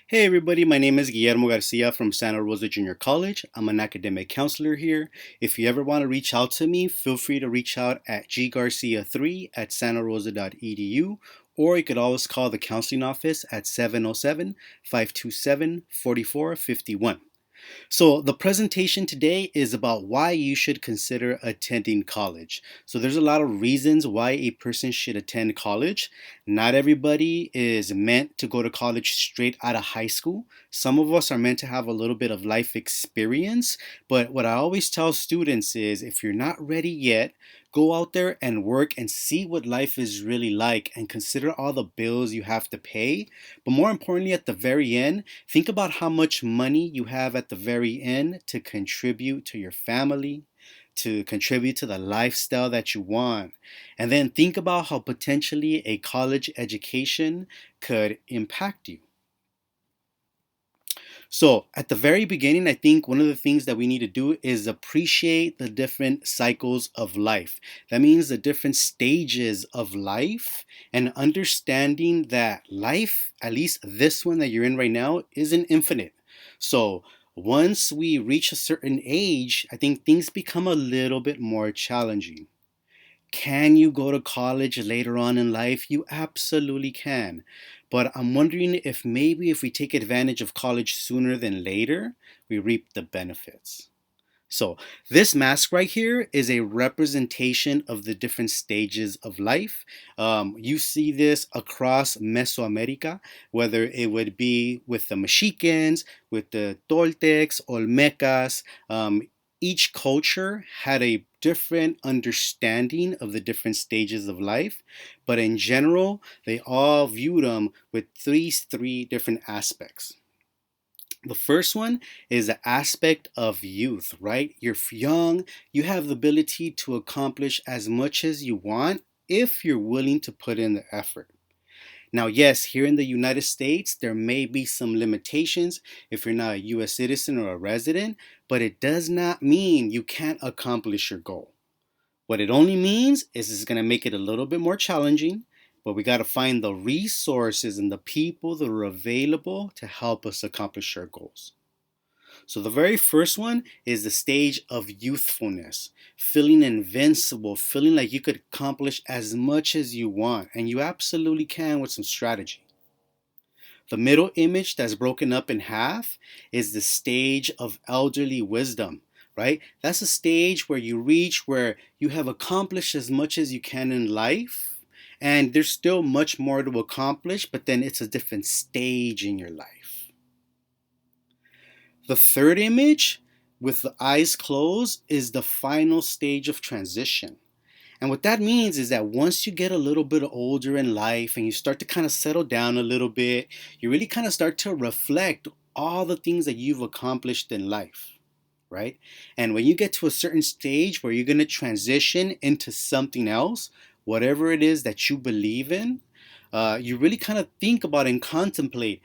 Hey everybody, my name is Guillermo Garcia from Santa Rosa Junior College. I'm an academic counselor here. If you ever want to reach out to me, feel free to reach out at ggarcia3 at santarosa.edu, or you could always call the counseling office at 707 527 4451. So, the presentation today is about why you should consider attending college. So, there's a lot of reasons why a person should attend college. Not everybody is meant to go to college straight out of high school. Some of us are meant to have a little bit of life experience. But what I always tell students is if you're not ready yet, go out there and work and see what life is really like and consider all the bills you have to pay. But more importantly, at the very end, think about how much money you have at the very end to contribute to your family, to contribute to the lifestyle that you want. And then think about how potentially a college education could impact you. So, at the very beginning, I think one of the things that we need to do is appreciate the different cycles of life. That means the different stages of life and understanding that life, at least this one that you're in right now, isn't infinite. So, once we reach a certain age, I think things become a little bit more challenging. Can you go to college later on in life? You absolutely can. But I'm wondering if maybe if we take advantage of college sooner than later, we reap the benefits. So, this mask right here is a representation of the different stages of life. You see this across Mesoamerica, whether it would be with the Mexicans, with the Toltecs, Olmecas. Each culture had a different understanding of the different stages of life, but in general, they all viewed them with these three different aspects. The first one is the aspect of youth, right? You're young, you have the ability to accomplish as much as you want if you're willing to put in the effort. Now, yes, here in the United States, there may be some limitations if you're not a US citizen or a resident, but it does not mean you can't accomplish your goal. What it only means is it's going to make it a little bit more challenging, but we got to find the resources and the people that are available to help us accomplish our goals. So the very first one is the stage of youthfulness, feeling invincible, feeling like you could accomplish as much as you want, and you absolutely can with some strategy. The middle image that's broken up in half is the stage of elderly wisdom, right? That's a stage where you reach where you have accomplished as much as you can in life, and there's still much more to accomplish, but then it's a different stage in your life. The third image with the eyes closed is the final stage of transition. And what that means is that once you get a little bit older in life and you start to kind of settle down a little bit, you really kind of start to reflect all the things that you've accomplished in life, right? And when you get to a certain stage where you're going to transition into something else, whatever it is that you believe in, you really kind of think about and contemplate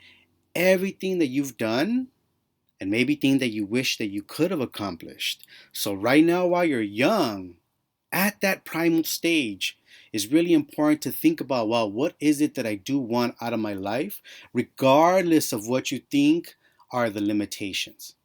everything that you've done and maybe things that you wish that you could have accomplished. So right now, while you're young, at that primal stage, it's really important to think about, well, what is it that I do want out of my life, regardless of what you think are the limitations.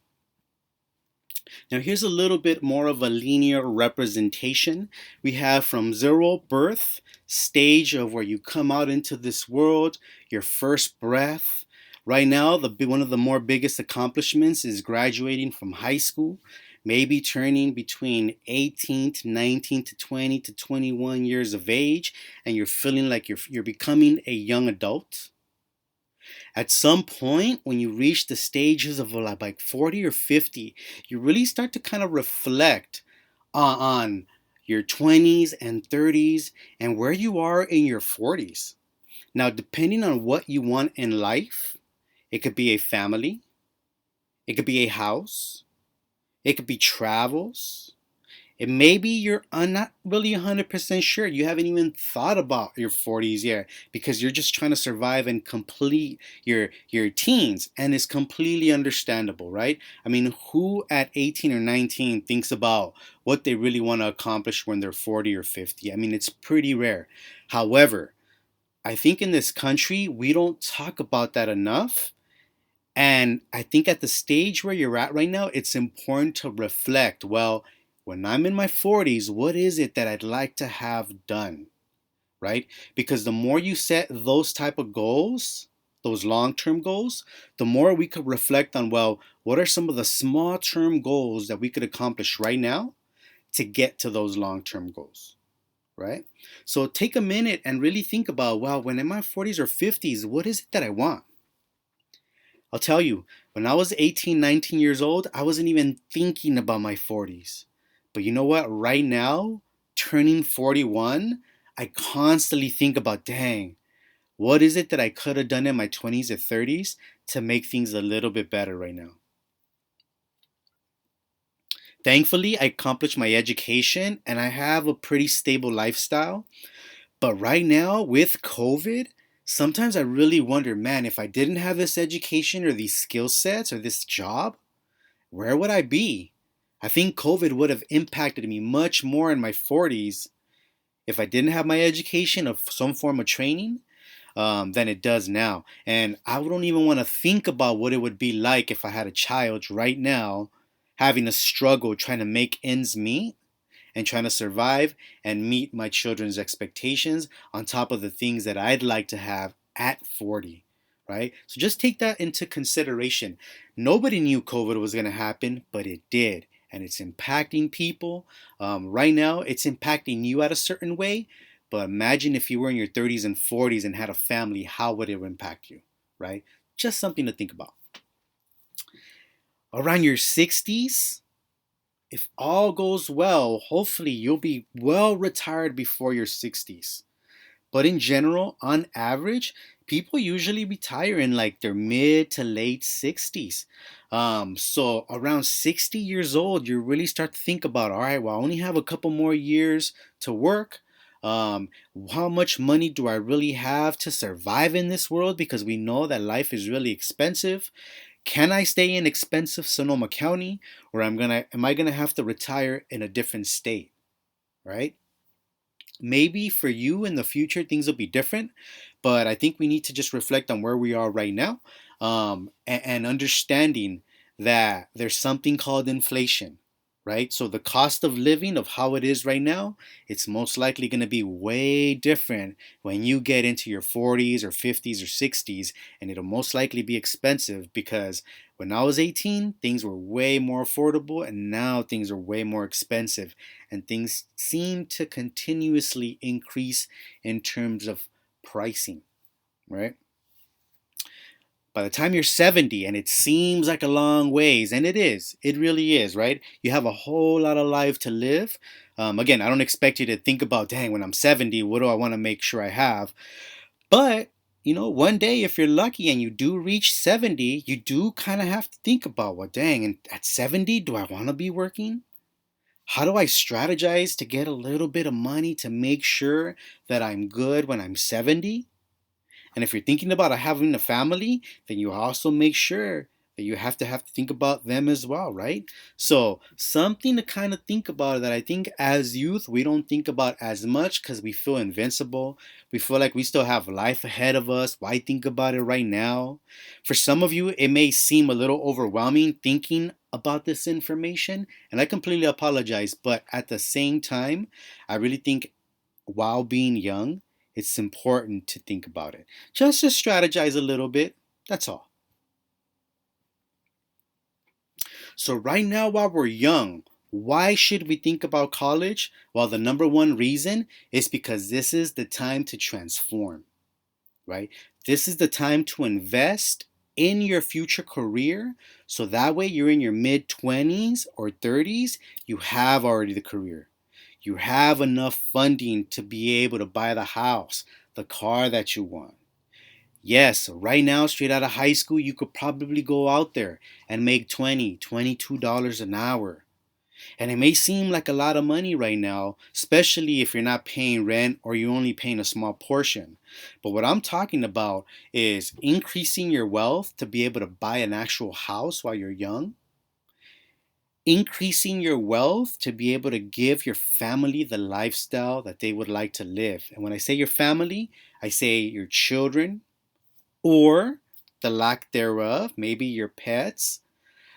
Now, here's a little bit more of a linear representation. We have from zero birth, stage of where you come out into this world, your first breath. Right now, one of the more biggest accomplishments is graduating from high school, maybe turning between 18 to 19 to 20 to 21 years of age, and you're feeling like you're becoming a young adult. At some point, when you reach the stages of like 40 or 50, you really start to kind of reflect on your 20s and 30s and where you are in your 40s. Now, depending on what you want in life, it could be a family, it could be a house, it could be travels. It maybe you're not really 100% sure. You haven't even thought about your 40s yet because you're just trying to survive and complete your teens, and it's completely understandable, right? I mean, who at 18 or 19 thinks about what they really want to accomplish when they're 40 or 50? I mean, it's pretty rare. However, I think in this country we don't talk about that enough, And I think at the stage where you're at right now, it's important to reflect, well, when I'm in my 40s, what is it that I'd like to have done? Right? Because the more you set those type of goals, those long-term goals, the more we could reflect on, well, what are some of the small-term goals that we could accomplish right now to get to those long-term goals, right? So take a minute and really think about, well, when I'm in my 40s or 50s, what is it that I want? I'll tell you, when I was 18, 19 years old, I wasn't even thinking about my 40s. But you know what? Right now, turning 41, I constantly think about, dang, what is it that I could have done in my 20s or 30s to make things a little bit better right now? Thankfully, I accomplished my education and I have a pretty stable lifestyle. But right now, with COVID, sometimes I really wonder, man, if I didn't have this education or these skill sets or this job, where would I be? I think COVID would have impacted me much more in my 40s if I didn't have my education of some form of training than it does now. And I don't even want to think about what it would be like if I had a child right now having a struggle trying to make ends meet and trying to survive and meet my children's expectations on top of the things that I'd like to have at 40, right? So just take that into consideration. Nobody knew COVID was going to happen, but it did. And it's impacting people. Right now, it's impacting you at a certain way. But imagine if you were in your 30s and 40s and had a family, how would it impact you, right? Just something to think about. Around your 60s, if all goes well, hopefully you'll be well retired before your 60s. But in general, on average, people usually retire in like their mid to late 60s. So around 60 years old, you really start to think about, all right, well, I only have a couple more years to work. Um, how much money do I really have to survive in this world? Because we know that life is really expensive. Can I stay in expensive Sonoma County, or am I gonna have to retire in a different state, right? Maybe for you in the future things will be different, but I think we need to just reflect on where we are right now, and understanding that there's something called inflation, right? So the cost of living of how it is right now, it's most likely going to be way different when you get into your 40s or 50s or 60s, and it'll most likely be expensive because when I was 18, things were way more affordable, and now things are way more expensive, and things seem to continuously increase in terms of pricing, right? By the time you're 70, and it seems like a long ways, and it really is, right? You have a whole lot of life to live. Again, I don't expect you to think about, dang, when I'm 70, what do I want to make sure I have? But, one day, if you're lucky and you do reach 70, you do kind of have to think about, well, dang, and at 70, do I want to be working? How do I strategize to get a little bit of money to make sure that I'm good when I'm 70? And if you're thinking about having a family, then you also make sure that you have to think about them as well, right? So something to kind of think about that I think as youth we don't think about as much because we feel invincible. We feel like we still have life ahead of us. Why think about it right now? For some of you, it may seem a little overwhelming thinking about this information, and I completely apologize. But at the same time, I really think while being young, it's important to think about it. Just to strategize a little bit. That's all. So, right now, while we're young, why should we think about college? Well, the number one reason is because this is the time to transform, right? This is the time to invest in your future career. So that way, you're in your mid 20s or 30s, you have already the career. You have enough funding to be able to buy the house, the car that you want. Yes, right now, straight out of high school, you could probably go out there and make $22 an hour. And it may seem like a lot of money right now, especially if you're not paying rent or you're only paying a small portion. But what I'm talking about is increasing your wealth to be able to buy an actual house while you're young, increasing your wealth to be able to give your family the lifestyle that they would like to live. And when I say your family, I say your children or the lack thereof, maybe your pets,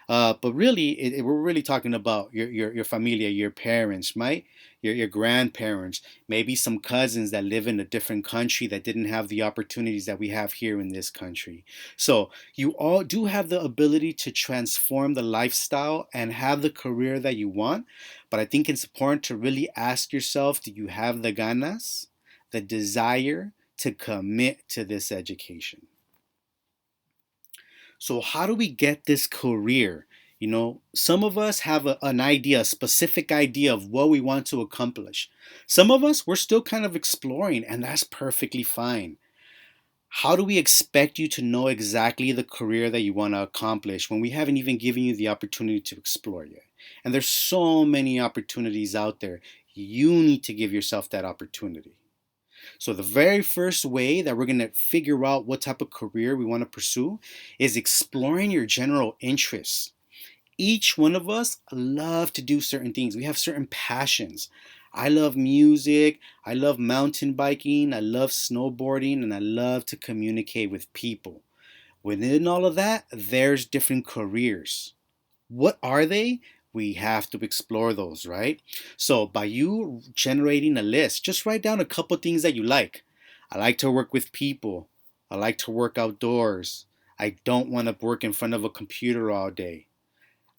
but really, we're really talking about your familia, your parents, right? Your grandparents, maybe some cousins that live in a different country that didn't have the opportunities that we have here in this country. So you all do have the ability to transform the lifestyle and have the career that you want. But I think it's important to really ask yourself, do you have the ganas, the desire to commit to this education? So, how do we get this career? Some of us have an idea, a specific idea of what we want to accomplish. Some of us, we're still kind of exploring, and that's perfectly fine. How do we expect you to know exactly the career that you want to accomplish when we haven't even given you the opportunity to explore yet? And there's so many opportunities out there. You need to give yourself that opportunity. So, the very first way that we're going to figure out what type of career we want to pursue is exploring your general interests. Each one of us love to do certain things. We have certain passions. I love music, I love mountain biking, I love snowboarding, and I love to communicate with people. Within all of that, there's different careers. What are they? We have to explore those, right? So, by you generating a list, just write down a couple things that you like. I like to work with people. I like to work outdoors. I don't want to work in front of a computer all day.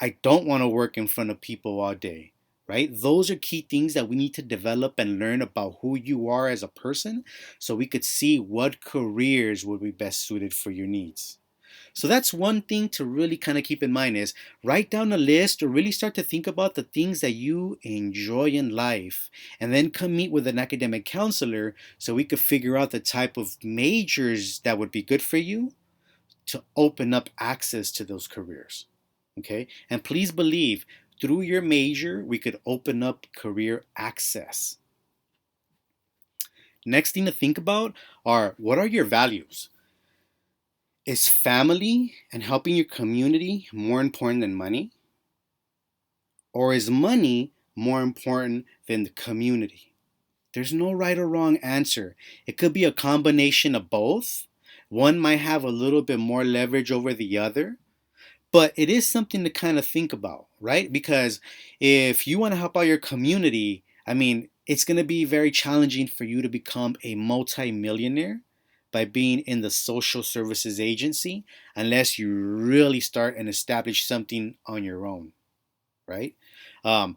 I don't want to work in front of people all day, right? Those are key things that we need to develop and learn about who you are as a person so we could see what careers would be best suited for your needs. So that's one thing to really kind of keep in mind is write down a list or really start to think about the things that you enjoy in life and then come meet with an academic counselor so we could figure out the type of majors that would be good for you to open up access to those careers. Okay? And please believe through your major, we could open up career access. Next thing to think about are what are your values? Is family and helping your community more important than money? Or is money more important than the community? There's no right or wrong answer. It could be a combination of both. One might have a little bit more leverage over the other, but it is something to kind of think about, right? Because if you want to help out your community, I mean, it's going to be very challenging for you to become a multi-millionaire by being in the social services agency unless you really start and establish something on your own, right? Um,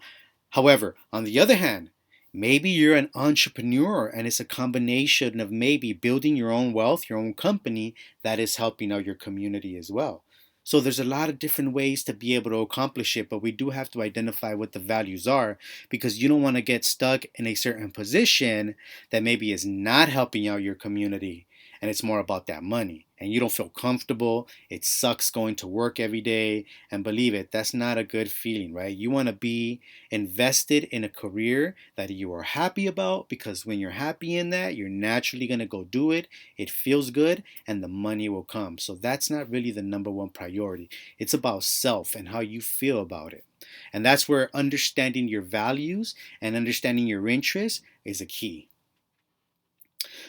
However, on the other hand, maybe you're an entrepreneur and it's a combination of maybe building your own wealth, your own company that is helping out your community as well. So there's a lot of different ways to be able to accomplish it, but we do have to identify what the values are because you don't want to get stuck in a certain position that maybe is not helping out your community and it's more about that money and you don't feel comfortable. It sucks going to work every day. And believe it, that's not a good feeling, right? You want to be invested in a career that you are happy about because when you're happy in that, you're naturally going to go do it. It feels good and the money will come. So that's not really the number one priority. It's about self and how you feel about it. And that's where understanding your values and understanding your interests is a key.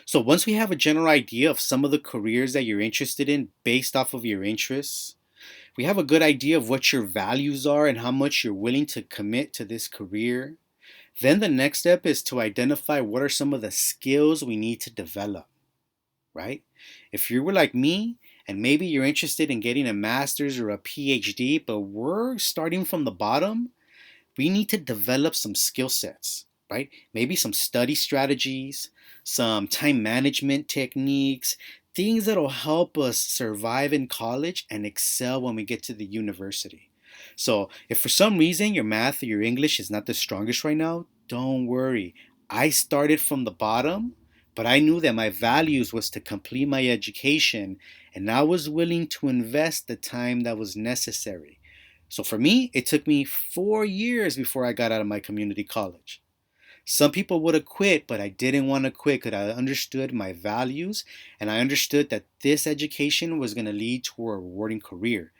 So once we have a general idea of some of the careers that you're interested in based off of your interests, we have a good idea of what your values are and how much you're willing to commit to this career. Then the next step is to identify what are some of the skills we need to develop, right? If you were like me and maybe you're interested in getting a master's or a PhD, but we're starting from the bottom, we need to develop some skill sets, right? Maybe some study strategies, some time management techniques, things that'll help us survive in college and excel when we get to the university. So, if for some reason your math or your English is not the strongest right now, don't worry. I started from the bottom, but I knew that my values was to complete my education and I was willing to invest the time that was necessary. So for me, it took me 4 years before I got out of my community college. Some people would have quit, but I didn't want to quit because I understood my values and I understood that this education was going to lead to a rewarding career.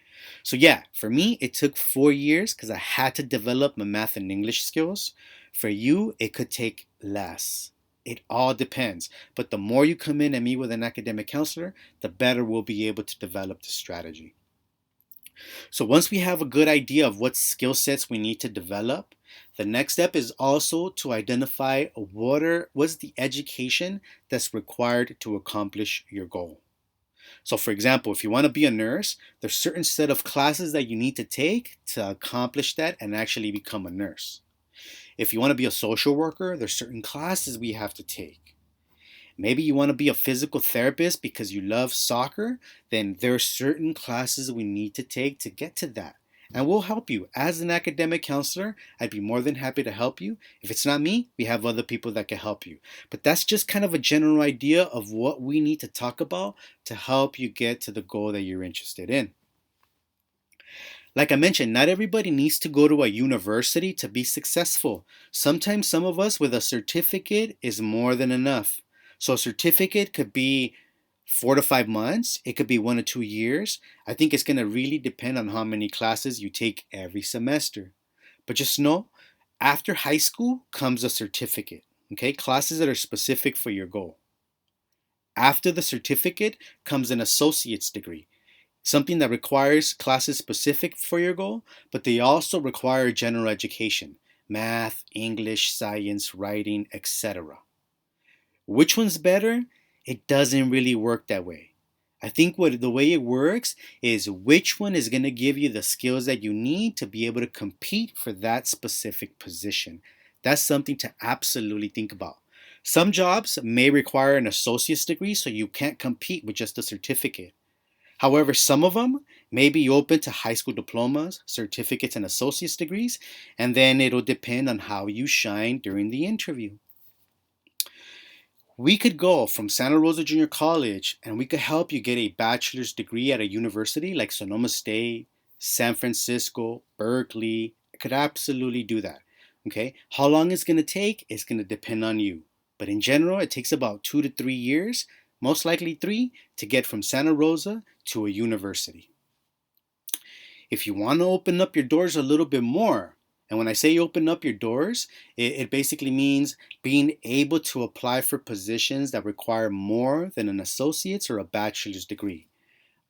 So, yeah, for me, it took 4 years because I had to develop my math and English skills. For you, it could take less. It all depends. But the more you come in and meet with an academic counselor, the better we'll be able to develop the strategy. So once we have a good idea of what skill sets we need to develop, the next step is also to identify what's the education that's required to accomplish your goal. So for example, if you want to be a nurse, there's certain set of classes that you need to take to accomplish that and actually become a nurse. If you want to be a social worker, there's certain classes we have to take. Maybe you want to be a physical therapist because you love soccer, then there are certain classes we need to take to get to that. And we'll help you. As an academic counselor, I'd be more than happy to help you. If it's not me, we have other people that can help you. But that's just kind of a general idea of what we need to talk about to help you get to the goal that you're interested in. Like I mentioned, not everybody needs to go to a university to be successful. Sometimes some of us with a certificate is more than enough. So a certificate could be 4 to 5 months, it could be 1 to 2 years. I think it's going to really depend on how many classes you take every semester. But just know, after high school comes a certificate, okay? Classes that are specific for your goal. After the certificate comes an associate's degree, something that requires classes specific for your goal, but they also require general education, math, English, science, writing, etc. Which one's better? It doesn't really work that way. I think the way it works is which one is going to give you the skills that you need to be able to compete for that specific position. That's something to absolutely think about. Some jobs may require an associate's degree, so you can't compete with just a certificate. However, some of them may be open to high school diplomas, certificates, and associate's degrees, and then it'll depend on how you shine during the interview. We could go from Santa Rosa Junior College and we could help you get a bachelor's degree at a university like Sonoma State, San Francisco, Berkeley. I could absolutely do that. Okay? How long it's going to take is going to depend on you. But in general, it takes about 2 to 3 years, most likely 3, to get from Santa Rosa to a university. If you want to open up your doors a little bit more, and when I say open up your doors, it basically means being able to apply for positions that require more than an associate's or a bachelor's degree.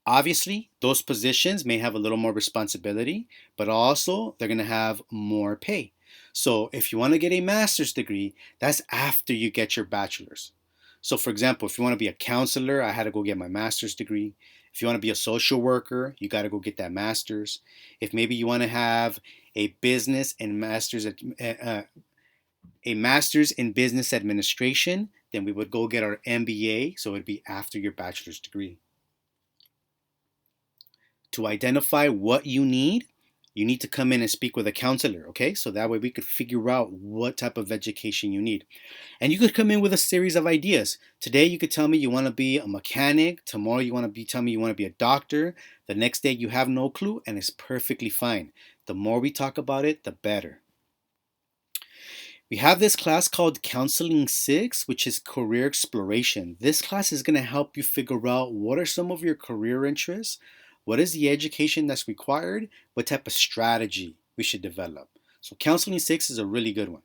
Obviously, those positions may have a little more responsibility, but also they're going to have more pay. So if you want to get a master's degree, that's after you get your bachelor's. So for example, if you want to be a counselor, I had to go get my master's degree. If you want to be a social worker, you got to go get that master's. If maybe you want to have a business and a master's in business administration, then we would go get our MBA, so it'd be after your bachelor's degree. To identify what you need to come in and speak with a counselor, okay? So that way we could figure out what type of education you need. And you could come in with a series of ideas. Today you could tell me you want to be a mechanic. Tomorrow you want to tell me you want to be a doctor. The next day you have no clue, and it's perfectly fine. The more we talk about it, the better. We have this class called Counseling 6, which is career exploration. This class is going to help you figure out what are some of your career interests, what is the education that's required, what type of strategy we should develop. So Counseling 6 is a really good one.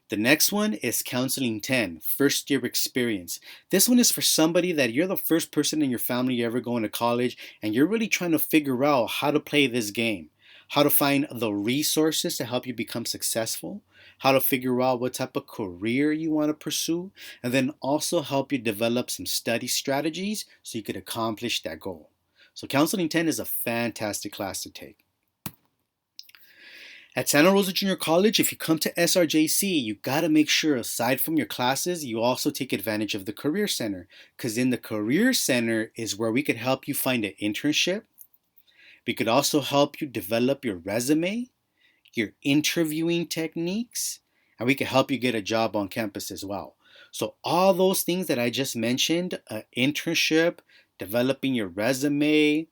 The next one is Counseling 10, first year experience. This one is for somebody that you're the first person in your family ever going to college and you're really trying to figure out how to play this game, how to find the resources to help you become successful, how to figure out what type of career you want to pursue, and then also help you develop some study strategies so you could accomplish that goal. So Counseling 10 is a fantastic class to take. At Santa Rosa Junior College, if you come to SRJC, you got to make sure, aside from your classes, you also take advantage of the Career Center. Because in the Career Center is where we could help you find an internship. We could also help you develop your resume, your interviewing techniques, and we could help you get a job on campus as well. So all those things that I just mentioned, internship, developing your resume,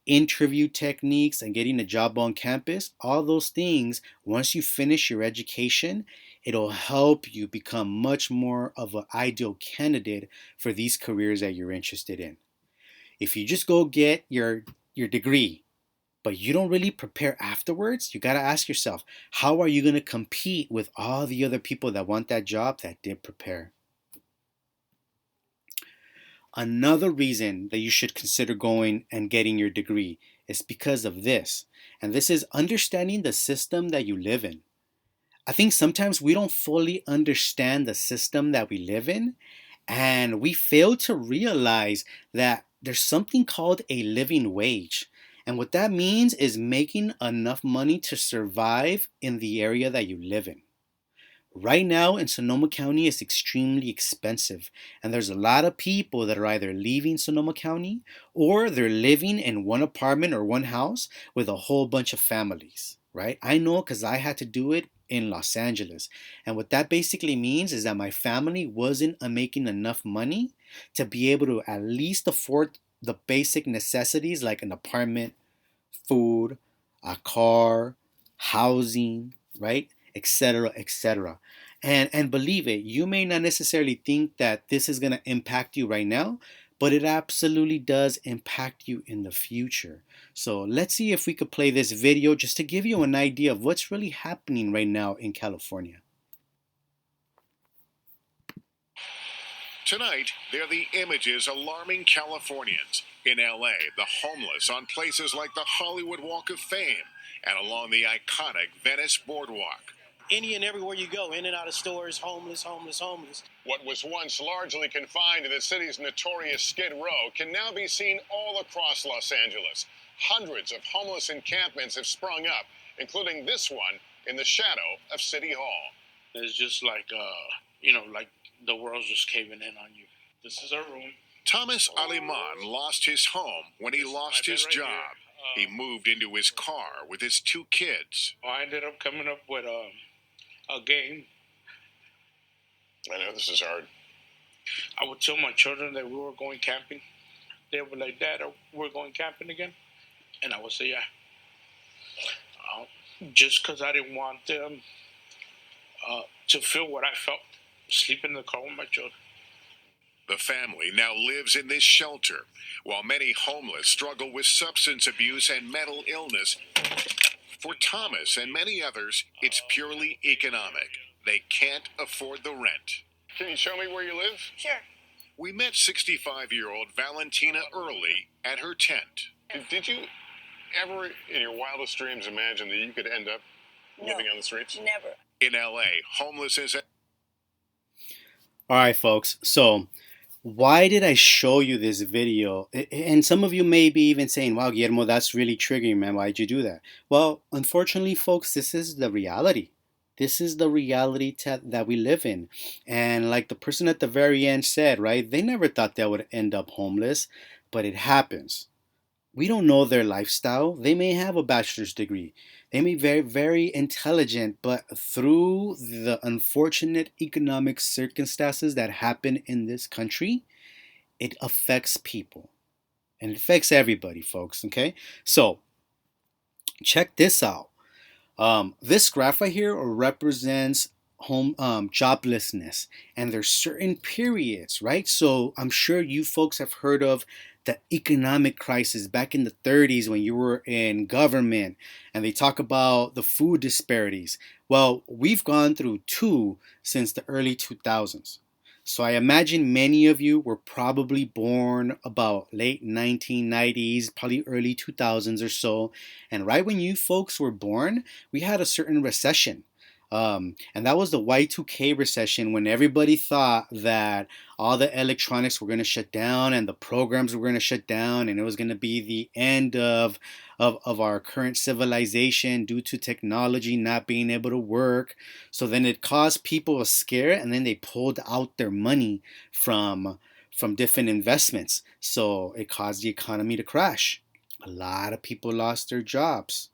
interview techniques, and getting a job on campus, all those things, once you finish your education, it'll help you become much more of an ideal candidate for these careers that you're interested in. If you just go get your degree, but you don't really prepare afterwards, you got to ask yourself, how are you going to compete with all the other people that want that job that did prepare? Another reason that you should consider going and getting your degree is because of this. And this is understanding the system that you live in. I think sometimes we don't fully understand the system that we live in, and we fail to realize that there's something called a living wage. And what that means is making enough money to survive in the area that you live in. Right now in Sonoma County is extremely expensive, and there's a lot of people that are either leaving Sonoma County or they're living in one apartment or one house with a whole bunch of families, right? I know because I had to do it in Los Angeles. And what that basically means is that my family wasn't making enough money to be able to at least afford the basic necessities like an apartment, food, a car, housing, right? Etc., etc. And believe it, you may not necessarily think that this is going to impact you right now, but it absolutely does impact you in the future. So let's see if we could play this video just to give you an idea of what's really happening right now in California. Tonight, they're the images alarming Californians. In LA, the homeless on places like the Hollywood Walk of Fame and along the iconic Venice Boardwalk. Any and everywhere you go, in and out of stores, homeless, homeless, homeless. What was once largely confined to the city's notorious Skid Row can now be seen all across Los Angeles. Hundreds of homeless encampments have sprung up, including this one in the shadow of City Hall. It's just like, like the world's just caving in on you. This is our room. Thomas Aliman lost his home when he lost his job. He moved into his car with his 2 kids. I ended up coming up with a game. I know this is hard. I would tell my children that we were going camping. They were like, Dad, we're going camping again? And I would say, yeah. Just because I didn't want them to feel what I felt, sleep in the car with my children. The family now lives in this shelter, while many homeless struggle with substance abuse and mental illness. For Thomas and many others, it's purely economic. They can't afford the rent. Can you show me where you live? Sure. We met 65-year-old Valentina Early at her tent. Did you ever, in your wildest dreams, imagine that you could end up living on the streets? Never. In LA, homeless is... All right, folks. So why did I show you this video? And some of you may be even saying, wow, Guillermo, that's really triggering, man. Why'd you do that? Well, unfortunately, folks, this is the reality. This is the reality that we live in. And like the person at the very end said, right, they never thought they would end up homeless, but it happens. We don't know their lifestyle. They may have a bachelor's degree. They may be very, very intelligent, but through the unfortunate economic circumstances that happen in this country, it affects people. And it affects everybody, folks, okay? So, check this out. This graph right here represents joblessness, and there's certain periods, right? So I'm sure you folks have heard of the economic crisis back in the 30s when you were in government, and they talk about the food disparities. Well, we've gone through 2 since the early 2000s. So I imagine many of you were probably born about late 1990s, probably early 2000s or so. And right when you folks were born, we had a certain recession. And that was the Y2K recession, when everybody thought that all the electronics were going to shut down and the programs were going to shut down, and it was going to be the end of our current civilization due to technology not being able to work. So then it caused people a scare, and then they pulled out their money from different investments. So it caused the economy to crash. A lot of people lost their jobs.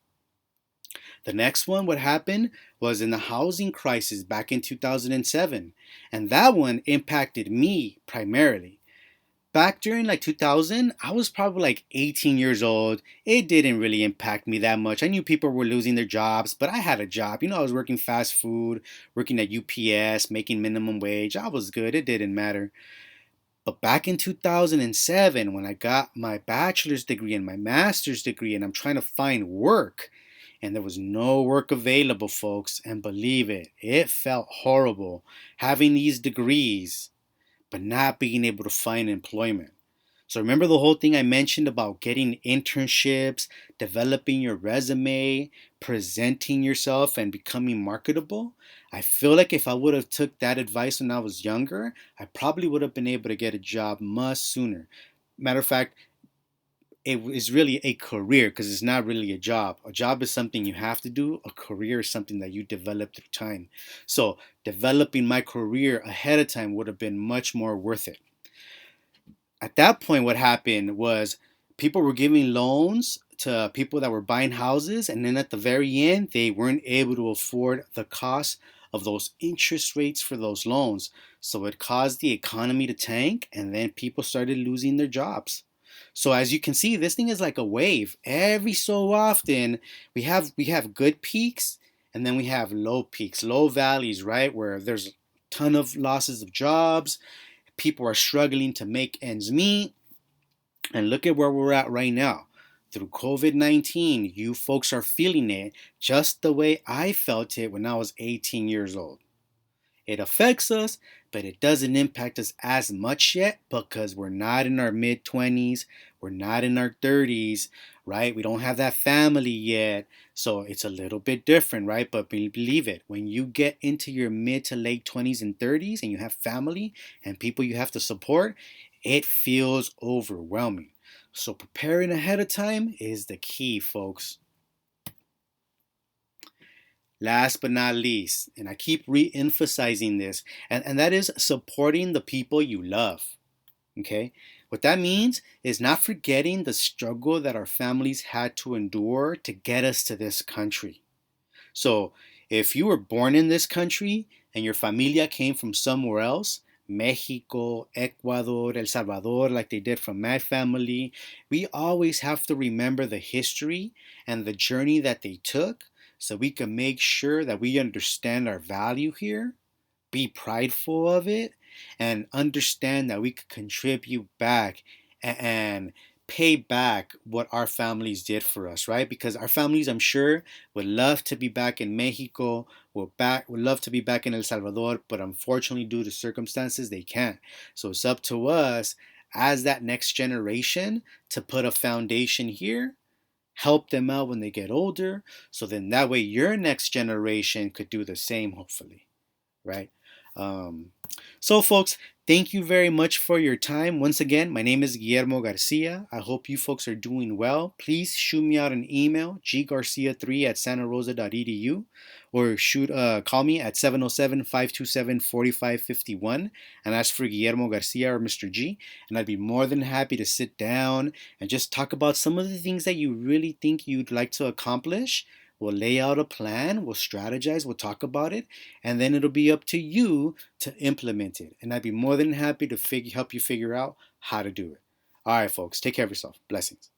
The next one, what happened was in the housing crisis back in 2007. And that one impacted me primarily. Back during like 2000, I was probably like 18 years old. It didn't really impact me that much. I knew people were losing their jobs, but I had a job. I was working fast food, working at UPS, making minimum wage. I was good. It didn't matter. But back in 2007, when I got my bachelor's degree and my master's degree, and I'm trying to find work, and there was no work available, folks, and believe it, it felt horrible having these degrees, but not being able to find employment. So remember the whole thing I mentioned about getting internships, developing your resume, presenting yourself and becoming marketable? I feel like if I would have took that advice when I was younger, I probably would have been able to get a job much sooner. Matter of fact, it is really a career because it's not really a job. A job is something you have to do. A career is something that you develop through time. So developing my career ahead of time would have been much more worth it. At that point, what happened was people were giving loans to people that were buying houses, and then at the very end, they weren't able to afford the cost of those interest rates for those loans. So it caused the economy to tank, and then people started losing their jobs. So as you can see, this thing is like a wave. Every so often, we have good peaks, and then we have low peaks, low valleys, right? Where there's a ton of losses of jobs, people are struggling to make ends meet. And look at where we're at right now. Through COVID 19, you folks are feeling it just the way I felt it when I was 18 years old. It affects us, but it doesn't impact us as much yet because we're not in our mid 20s, we're not in our 30s, right? We don't have that family yet. So it's a little bit different, right? But believe it, when you get into your mid to late 20s and 30s and you have family and people you have to support, it feels overwhelming. So preparing ahead of time is the key, folks. Last but not least, and I keep re emphasizing this, and that is supporting the people you love. Okay? What that means is not forgetting the struggle that our families had to endure to get us to this country. So, if you were born in this country and your familia came from somewhere else, Mexico, Ecuador, El Salvador, like they did from my family, we always have to remember the history and the journey that they took so we can make sure that we understand our value here, be prideful of it, and understand that we could contribute back and pay back what our families did for us, right? Because our families, I'm sure, would love to be back in Mexico, would love to be back in El Salvador, but unfortunately, due to circumstances, they can't. So it's up to us as that next generation to put a foundation here, help them out when they get older, so then that way your next generation could do the same, hopefully, right? Um, so, folks, thank you very much for your time. Once again, my name is Guillermo Garcia. I hope you folks are doing well. Please shoot me out an email, ggarcia3 at santarosa.edu, or call me at 707-527-4551 and ask for Guillermo Garcia or Mr. G, and I'd be more than happy to sit down and just talk about some of the things that you really think you'd like to accomplish. We'll lay out a plan, we'll strategize, we'll talk about it, and then it'll be up to you to implement it. And I'd be more than happy to help you figure out how to do it. All right, folks, take care of yourself. Blessings.